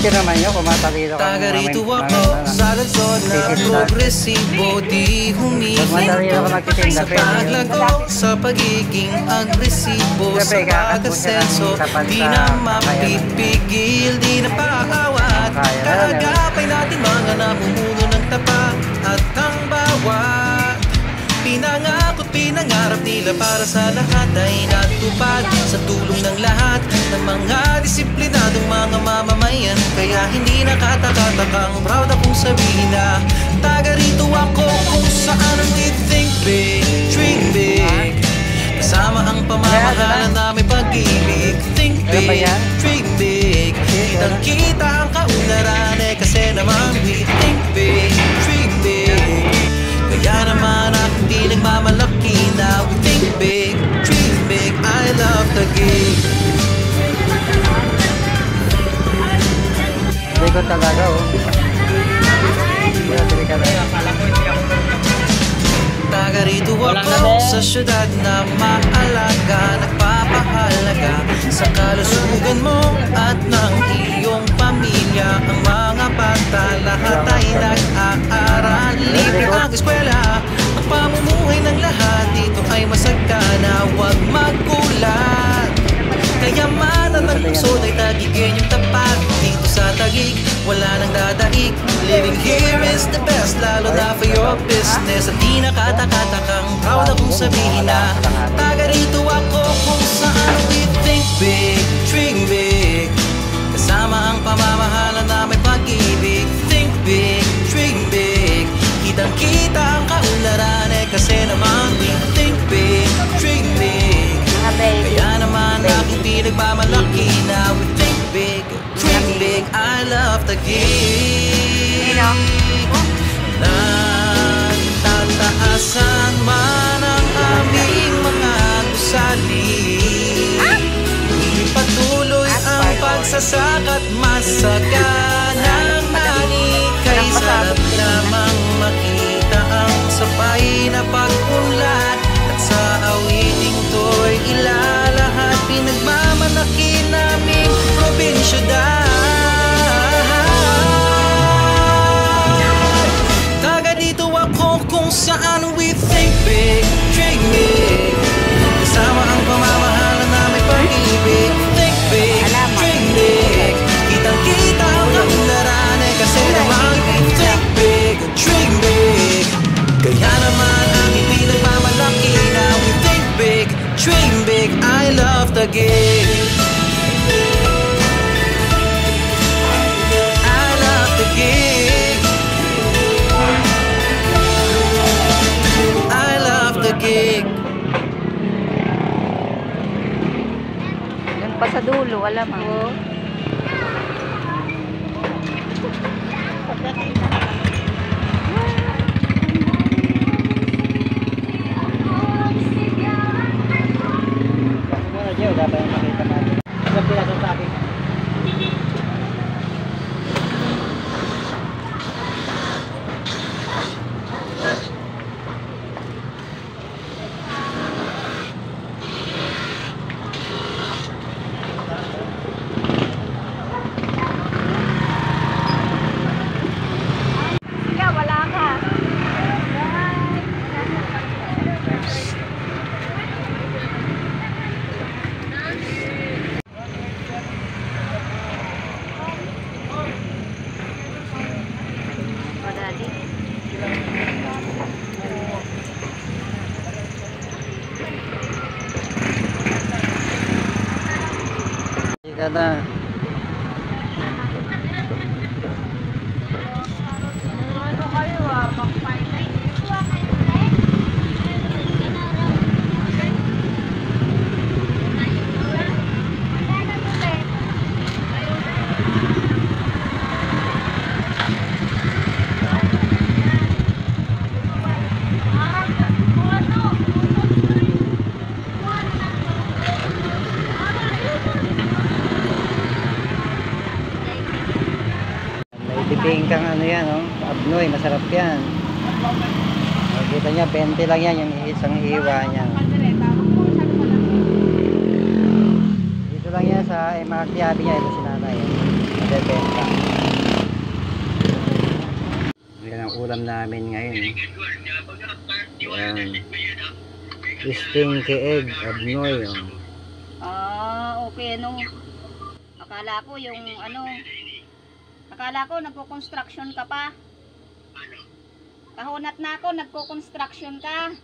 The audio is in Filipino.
picture naman yun, kumatalino ka. Taga rito ako sa lungsod na progresibo, di humihintay sa paglago, sa pagiging agresibo, sa pag-asenso, di na mapipigil, di na paawat. Kaagapay natin mga namumuno ng tapat at ang bawat pinangako, pinangarap nila para sa lahat ay natupad sa tulong ng lahat ng mga disiplinadong mga mamamayan. Kaya hindi nakatakatakang proud akong sabihin na taga rito ako kung saan we think big, dream big, kasama ang pamamahalan na may pag-ibig. Think big, dream big, kitang kita ang kaunlaran kasi naman we think big, dream big. Kaya naman ako di nagmamalaki na we think big, dream big, I love the gig. Hindi ko talaga Taga rito ako sa syudad na maalaga, nagpapahalaga sa kalusugan mo at ng iyong pamilya. Ang mga bata lahat ay nag-aaral, libre ang eskwela, ang pamumuhay ng lahat dito ay masagana, huwag magkulat. Kayamanan ng lungsod ay tagigin yung tapat. Dito sa Taguig, wala nang dadaig. Living here is the best, lalo na for your business. At di nakatakatakang proud akong sabihin na taga rito ako kung saan we think big, dream big, kasama ang pamamahalan na may pag-ibig. Think big, dream big, kitang kita ang kaunlaran kasi naman we think big, dream big. Kaya naman aking di nagmamalaki na we think big, dream big, I love the gig. Natataasan man ang aming mga gusali, patuloy ang pagsasaka't masaganang nani. Kay sarap lamang makita ang sabay na pag-unlad at sa awiting to'y ilalahat pinagmamalaki naming probinsyudad. Taga dito ako kung saan we think big, dream big, kasama ang pamamahalan na may pag-ibig. Think big, dream big, kitang kita ang kaunlaran kasi naman we think big, dream big. Kaya naman ang hindi nagmamalaki na we think big, dream big, I love the gig. I love the gig. I love the gig. Yan pa sa dulo, alam mo. dapat yung makita natin. Isang piraso sa akin. Kada piping kang ano yan, oh, abnoy, masarap yan. Makikita nyo, 20 lang yan, yung isang hiwa niya. Dito lang yan sa MRT, habi niya, ito si nanay. benta. Yan ang ulam namin ngayon. Yan. Stinky egg, abnoy. Okay, akala ko yung akala ko nagko-construction ka pa. Kahunat na ako, nagko-construction ka.